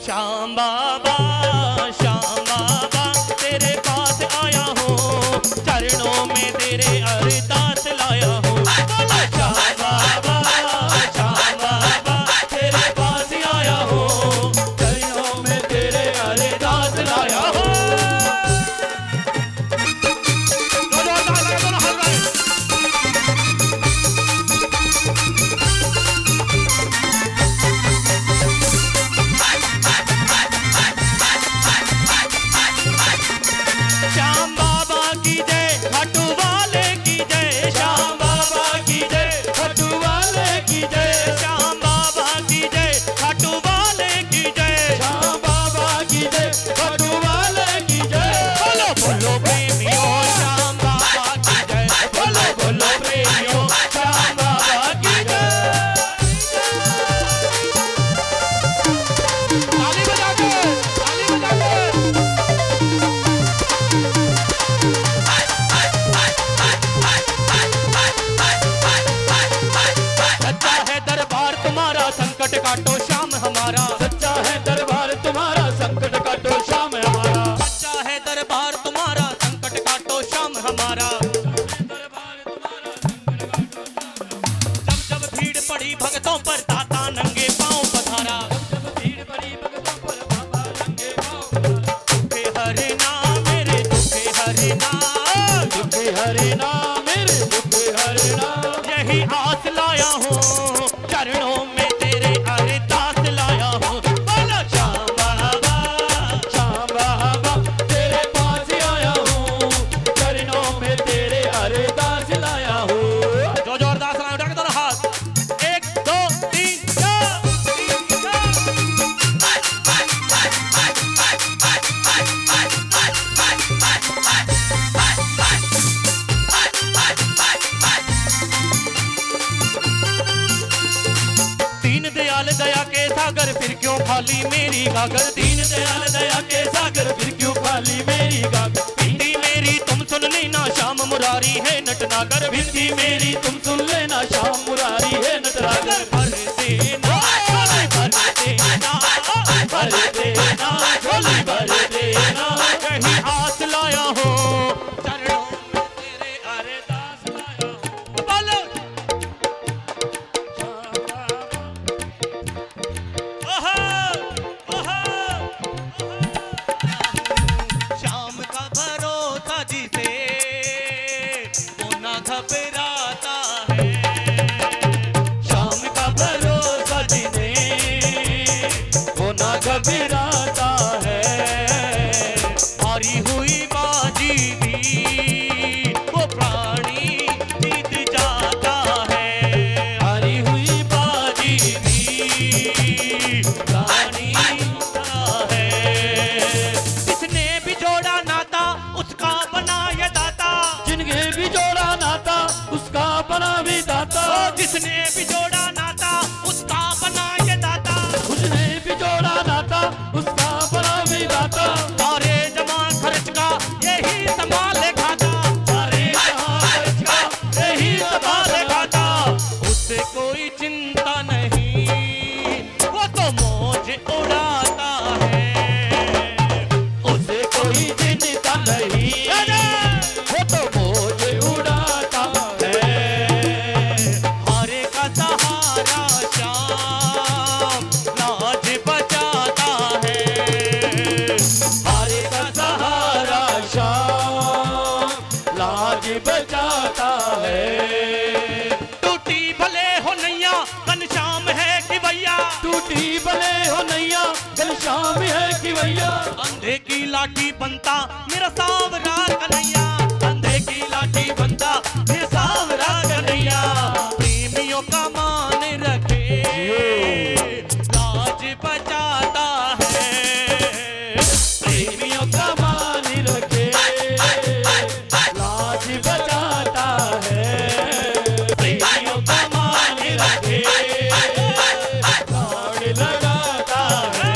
श्याम बाबा तेरे पास आया हूँ, चरणों में तेरे अरदास लाया हूँ। श्याम बाबा तेरे पास आया हूँ, चरणों में तेरे अरदास लाया हूँ। श्याम बाबा की जय, खाटू वाले की जय। श्याम बाबा की जय, खाटू वाले की जय। श्याम बाबा की जय, खाटू वाले की जय। श्याम बाबा की जय, खाटू वाले की जय। बोलो बोलो प्रेमियों श्याम बाबा की जय, बोलो बोलो प्रेमियों श्याम बाबा की जय। ताली बजा के, ताली बजा के। सच्चा है दरबार तुम्हारा, संकट काटो श्याम हमारा। सच्चा है दरबार तुम्हारा, संकट काटो श्याम हमारा। सच्चा है दरबार तुम्हारा, संकट काटो श्याम हमारा। जब जब भीड़ पड़ी भक्तों पर, दाता नंगे पांव पधारा। भीड़ पड़ी भक्तों पर, दाता नंगे पांव। दुखे हरना मेरे दुखे हरना, दुखे हरना मेरे दुखे हरना। यही आस लाया हूँ, चरणों में तेरे अरदास लाया हूँ। बोलो श्याम बाबा तेरे पास आया हूँ, चरणों में तेरे अरदास लाया हूँ। जो जो अरदास लाया उठा के दोनों हाथ, 1 2 3 4। दीन दयाल दया के सागर, फिर क्यों खाली मेरी गागर। दीन दयाल दया के सागर, फिर क्यों खाली मेरी गागर। विनती मेरी तुम सुन लेना, श्याम मुरारी है नटनागर। विनती मेरी तुम सुन लेना, श्याम मुरारी है नटनागर। भर देना झोली, भर देना झोली, भर देना। कहीं आस लाया हो, चरणों में तेरे अरदास लाया हो। बोलो श्याम का भरोसा जिसे, वो ना घबराता है। श्याम का भरोसा जिन्हें, वो ना घबराता है। हारी हुई बाजी भी वो प्राणी जीत जाता है। हारी हुई बाजी भी प्राणी जीतता है। जिसने भी जोड़ा नाता, उसका बना ये दाता। जिनके भी जोड़ा नाता, उसका बना भी दाता। जिसने भी जोड़ा नाता, उसका बना ये दाता। उसने भी जोड़ा नाता, उसका बना भी दाता। सारे जमा खर्च का यही संभाले खाता। सारे जमा खर्च का यही संभाले खाता। उससे कोई चिंता नहीं, वो तो मौज उड़ाता है। उसे कोई चिंता नहीं, वो तो मौज उड़ाता है। हारे का सहारा श्याम लाज बचाता है। हारे का सहारा श्याम लाज बचाता है। टूटी भले हो नैया, घनश्याम है कि भैया। टूटी भले हो नैया, घनश्याम है कि भैया। अंधे की लाठी बनता मेरा सावरा कन्हैया। अंधे की लाठी बनता मेरा सावरा कन्हैया। प्रेमियों का मान रखे, लाज बचाता है। प्रेमियों का मान रखे, लाज बचाता है। प्रेमियों का मान रखे, लाड लगाता है।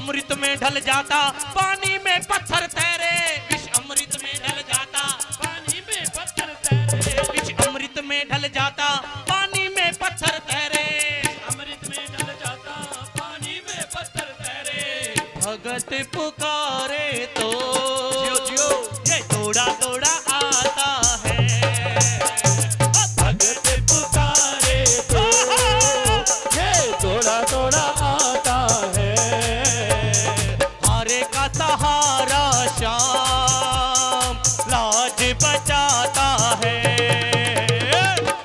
अमृत में ढल जाता पानी में पत्थर तैरे, विष अमृत में ढल जाता पानी में पत्थर तैरे, विष अमृत में ढल जाता पानी में पत्थर तैरे, अमृत में ढल जाता पानी में पत्थर तैरे। भगत पुकारे तो जियो जियो ये थोड़ा थोड़ा आता है, भगत पुकारे तो ये थोड़ा थोड़ा आता है। हारे का सहारा शाम लाज बचाता है,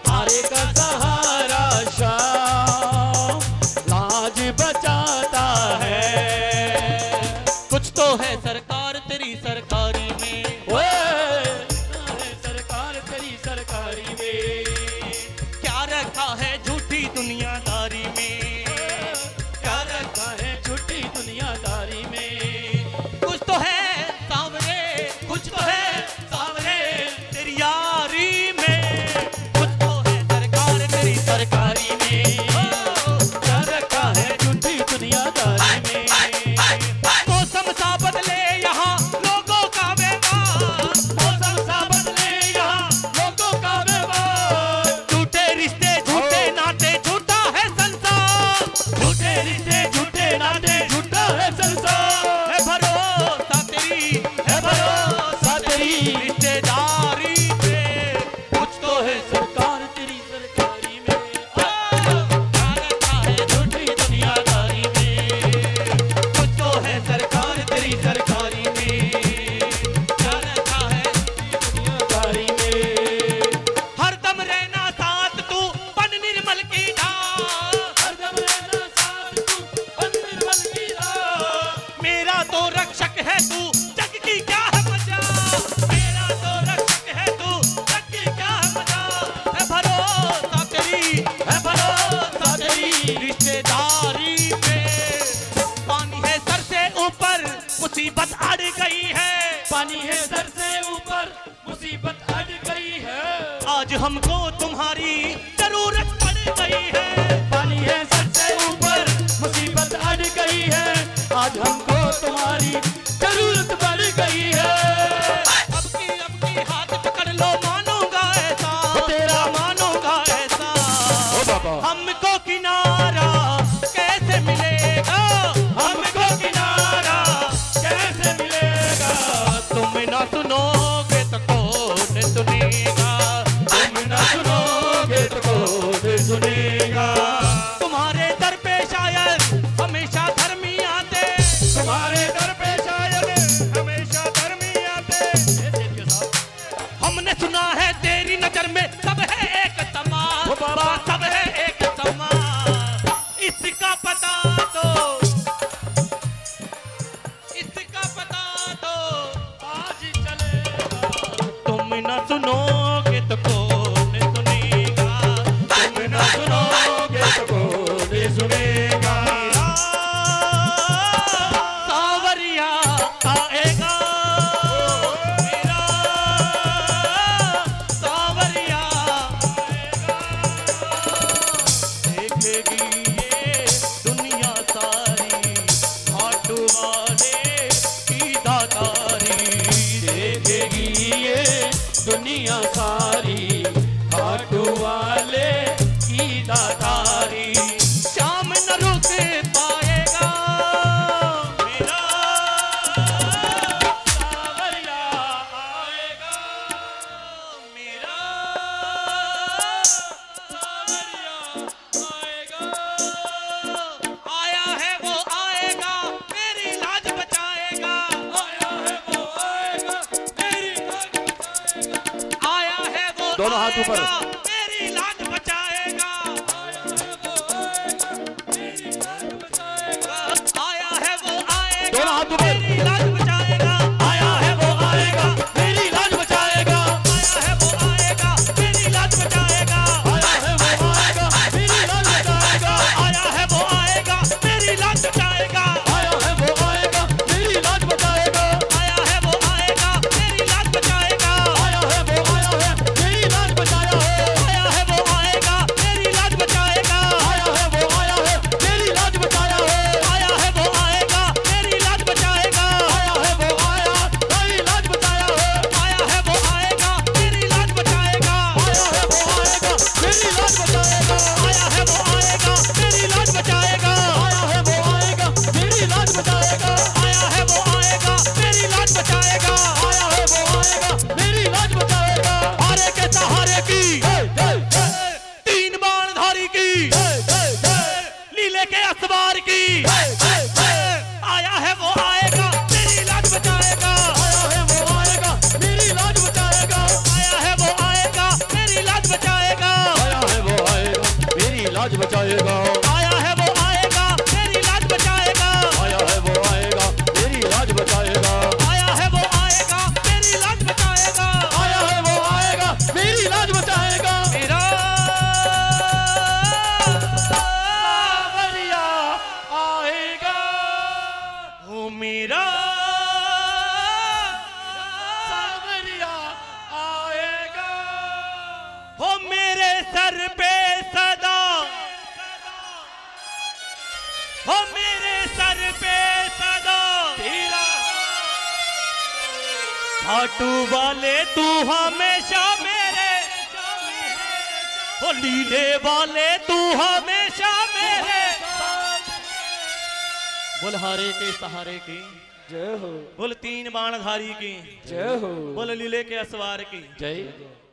हारे का सहारा शाम लाज बचाता है। कुछ तो है सरकार तेरी सरकारी में, सरकार तेरी सरकारी में, क्या रखा है झूठी दुनियादारी में, क्या रखा है झूठी दुनियादारी में। कुछ तो है सावरे, कुछ तो है सावरे तेरी यारी में, कुछ तो है सरकार तेरी सरकारी में, क्या रखा है झूठी दुनियादारी में। मौसम सा बदले यहाँ लोगों का व्यवहार, मौसम सा बदले यहाँ लोगों का व्यवहार, झूठे रिश्ते झूठे नाते झूठा है संसार, झूठे रिश्ते झूठे नाते झूठा है संसार। है भरोसा तेरी, है भरोसा तेरी रिश्तेदारी पे, कुछ तो है सरकार तेरी सरकारी में, क्या रखा है झूठी दुनियादारी में। कुछ तो है सरकार तेरी सरकारी में, क्या रखा है दुनियादारी में। हरदम रहना साथ तू बन निर्मल की ढाल, हरदम रहना साथ तू बन निर्मल की ढाल। मेरा तो रक्षक है तू जग की क्या है मजा, मेरा तो रक्षक है तू जग की क्या है मजा। है भरोसा तेरी, है भरोसा तेरी रिश्तेदारी पे। पानी है सर से ऊपर मुसीबत अड़ गई है, पानी है सर से ऊपर मुसीबत अड़ गई है। आज हमको तुम्हारी जरूरत पड़ गई है, पानी है सर से ऊपर मुसीबत अड़ गई है। आज हमको तुम्हारी जरूरत पड़ गई है। अब की हाथ पकड़ लो मानूंगा ऐसा, तेरा मानूंगा ऐसा। हमको किनारा कैसे मिलेगा, हमको किनारा कैसे मिलेगा। तुम ना सुनोगे तो कौन सुनेगा, तुम ना सुनोगे तो कौन सुनेगा। तुम्हारे दर पे शायद हमेशा धर्मी आते, तुम्हारे दर पे शायद हमेशा धर्मी आते। हमने सुना है तेरी नजर में सब है एक समान, सब है एक समान। इसका पता तो, इसका पता तो आज चलेगा। तुम न सुनोगे तो कौन सुनेगा, तुम न सुनोगे तो कौन सुनेगा। सावरिया आएगा मेरा, सावरिया आएगा। देखेगी ये दुनिया सारी खाटू वाले की दातारी, देखेगी ये दुनिया सारी खाटू वाले की दातारी। शाम न रुक पाएगा मेरा, सावरिया आएगा मेरा, सावरिया आएगा। आया है वो आएगा मेरी लाज बचाएगा, आया है वो आएगा मेरी लाज बचाएगा। आया है वो दोनों हाथ ऊपर मेरी लाज बचाएगा, आया है वो आएगा मेरी लाज बचाएगा। आया है वो आएगा दोनों हाथ ऊपर मेरी लाज बचाएगा, आया है वो आएगा मेरी लाज बचाएगा। आया है वो आएगा मेरी लाज बचाएगा, आया है वो आएगा मेरी लाज बचाएगा। आया है वो आएगा मेरी लाज बचाएगा, आया है वो आएगा मेरी लाज बचाएगा। आया है वो आएगा मेरी लाज बचाएगा, आया है वो आया है मेरी लाज बचाया है। के असवार की। आया है वो आएगा मेरी लाज बचाएगा, आया है वो आएगा मेरी लाज बचाएगा, आया है वो आएगा मेरी लाज बचाएगा, आया है वो आएगा मेरी लाज बचाएगा, आया है वो आएगा मेरी लाज बचाएगा, आया है वो आएगा मेरी लाज बचाएगा, आया है वो आएगा मेरी लाज बचाएगा, आया है वो आएगा मेरी लाज बचाएगा। मेरा सावरिया आएगा, ओ मेरा सावरिया आएगा, हो मेरे सर पे सदा, हो मेरे सर पे सदा तेरा खाटू वाले तू हमेशा मेरे, हो लीले वाले तू हमेशा मेरे। बोल हारे के सहारे की, जय हो, बोल तीन बाणधारी की, जय हो, बोल लीले के असवार की। जय।